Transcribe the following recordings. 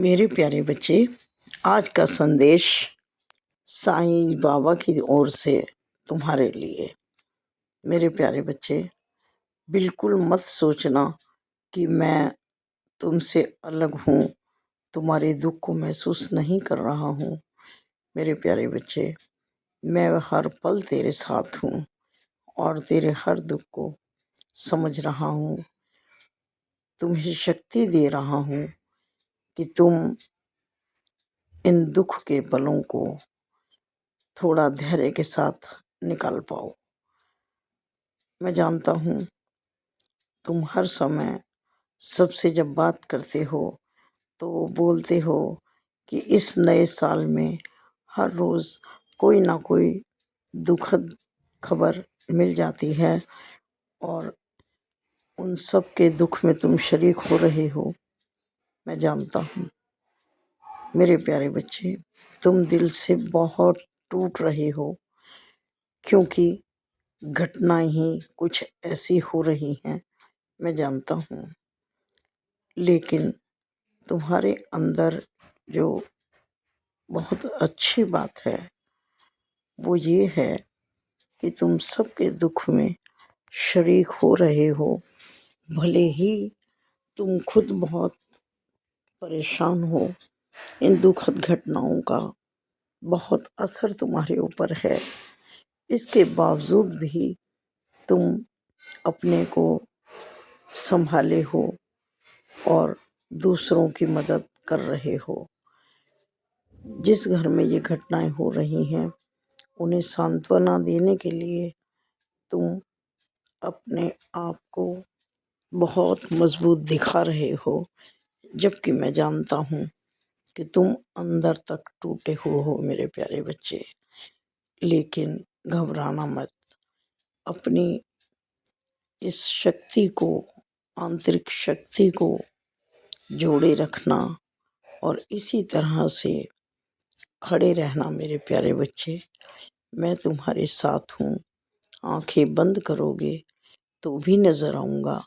मेरे प्यारे बच्चे, आज का संदेश साईं बाबा की ओर से तुम्हारे लिए। मेरे प्यारे बच्चे, बिल्कुल मत सोचना कि मैं तुमसे अलग हूँ, तुम्हारे दुख को महसूस नहीं कर रहा हूँ। मेरे प्यारे बच्चे, मैं हर पल तेरे साथ हूँ और तेरे हर दुख को समझ रहा हूँ। तुम्हें शक्ति दे रहा हूँ कि तुम इन दुख के पलों को थोड़ा धैर्य के साथ निकाल पाओ। मैं जानता हूँ तुम हर समय सबसे जब बात करते हो तो बोलते हो कि इस नए साल में हर रोज़ कोई ना कोई दुखद खबर मिल जाती है और उन सब के दुख में तुम शरीक हो रहे हो। मैं जानता हूँ मेरे प्यारे बच्चे, तुम दिल से बहुत टूट रहे हो क्योंकि घटनाएं ही कुछ ऐसी हो रही हैं। मैं जानता हूँ, लेकिन तुम्हारे अंदर जो बहुत अच्छी बात है वो ये है कि तुम सबके दुख में शरीक हो रहे हो। भले ही तुम खुद बहुत परेशान हो, इन दुखद घटनाओं का बहुत असर तुम्हारे ऊपर है, इसके बावजूद भी तुम अपने को संभाले हो और दूसरों की मदद कर रहे हो। जिस घर में ये घटनाएं हो रही हैं उन्हें सांत्वना देने के लिए तुम अपने आप को बहुत मजबूत दिखा रहे हो, जबकि मैं जानता हूँ कि तुम अंदर तक टूटे हुए हो मेरे प्यारे बच्चे। लेकिन घबराना मत। अपनी इस शक्ति को, आंतरिक शक्ति को जोड़े रखना और इसी तरह से खड़े रहना मेरे प्यारे बच्चे। मैं तुम्हारे साथ हूँ। आंखें बंद करोगे तो भी नज़र आऊँगा,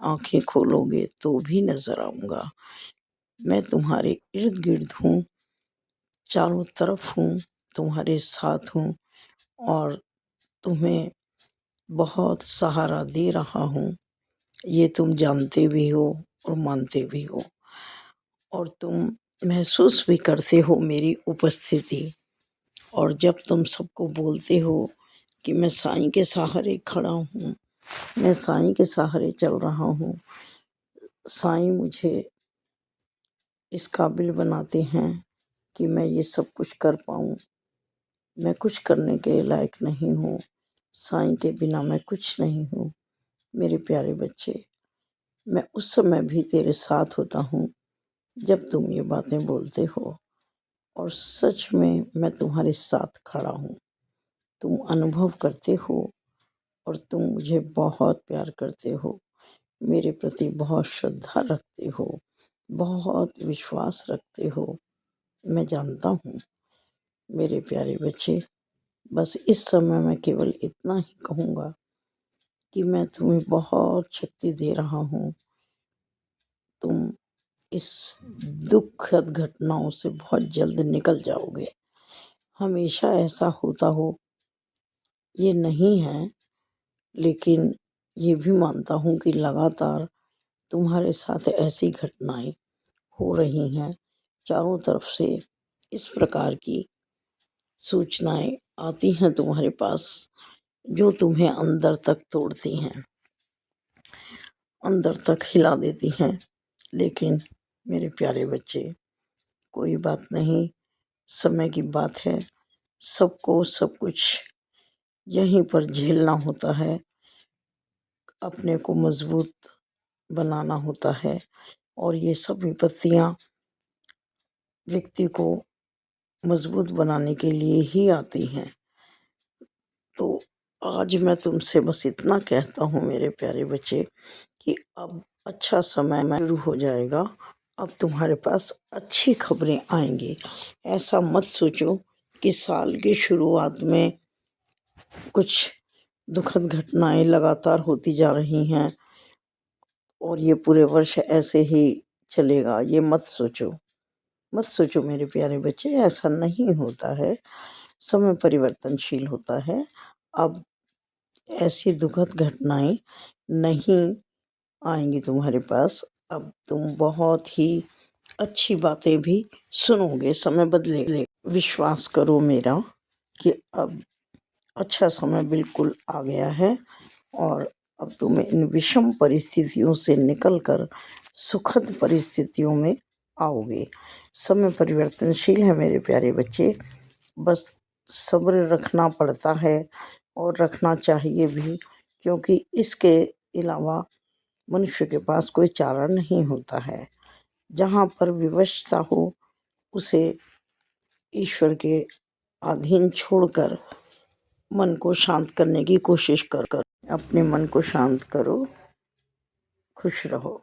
आंखें खोलोगे तो भी नज़र आऊँगा। मैं तुम्हारे इर्द गिर्द हूँ, चारों तरफ हूँ, तुम्हारे साथ हूँ और तुम्हें बहुत सहारा दे रहा हूँ। ये तुम जानते भी हो और मानते भी हो और तुम महसूस भी करते हो मेरी उपस्थिति। और जब तुम सबको बोलते हो कि मैं साईं के सहारे खड़ा हूँ, मैं साईं के सहारे चल रहा हूँ, साईं मुझे इस काबिल बनाते हैं कि मैं ये सब कुछ कर पाऊँ। मैं कुछ करने के लायक नहीं हूँ, साईं के बिना मैं कुछ नहीं हूँ। मेरे प्यारे बच्चे, मैं उस समय भी तेरे साथ होता हूँ जब तुम ये बातें बोलते हो और सच में मैं तुम्हारे साथ खड़ा हूँ। तुम अनुभव करते हो और तुम मुझे बहुत प्यार करते हो, मेरे प्रति बहुत श्रद्धा रखते हो, बहुत विश्वास रखते हो। मैं जानता हूँ मेरे प्यारे बच्चे। बस इस समय मैं केवल इतना ही कहूँगा कि मैं तुम्हें बहुत शक्ति दे रहा हूँ। तुम इस दुखद घटनाओं से बहुत जल्द निकल जाओगे। हमेशा ऐसा होता हो ये नहीं है, लेकिन ये भी मानता हूँ कि लगातार तुम्हारे साथ ऐसी घटनाएं हो रही हैं। चारों तरफ से इस प्रकार की सूचनाएं आती हैं तुम्हारे पास जो तुम्हें अंदर तक तोड़ती हैं, अंदर तक हिला देती हैं। लेकिन मेरे प्यारे बच्चे, कोई बात नहीं, समय की बात है। सबको सब कुछ यहीं पर झेलना होता है, अपने को मजबूत बनाना होता है और ये सब विपत्तियाँ व्यक्ति को मजबूत बनाने के लिए ही आती हैं। तो आज मैं तुमसे बस इतना कहता हूँ मेरे प्यारे बच्चे कि अब अच्छा समय शुरू हो जाएगा। अब तुम्हारे पास अच्छी खबरें आएंगी। ऐसा मत सोचो कि साल की शुरुआत में कुछ दुखद घटनाएं लगातार होती जा रही हैं और ये पूरे वर्ष ऐसे ही चलेगा, ये मत सोचो। मत सोचो मेरे प्यारे बच्चे, ऐसा नहीं होता है। समय परिवर्तनशील होता है। अब ऐसी दुखद घटनाएं नहीं आएंगी तुम्हारे पास। अब तुम बहुत ही अच्छी बातें भी सुनोगे। समय बदले, विश्वास करो मेरा कि अब अच्छा समय बिल्कुल आ गया है और अब तुम इन विषम परिस्थितियों से निकलकर सुखद परिस्थितियों में आओगे। समय परिवर्तनशील है मेरे प्यारे बच्चे, बस सब्र रखना पड़ता है और रखना चाहिए भी, क्योंकि इसके अलावा मनुष्य के पास कोई चारा नहीं होता है। जहाँ पर विवशता हो उसे ईश्वर के अधीन छोड़कर मन को शांत करने की कोशिश कर अपने मन को शांत करो। खुश रहो।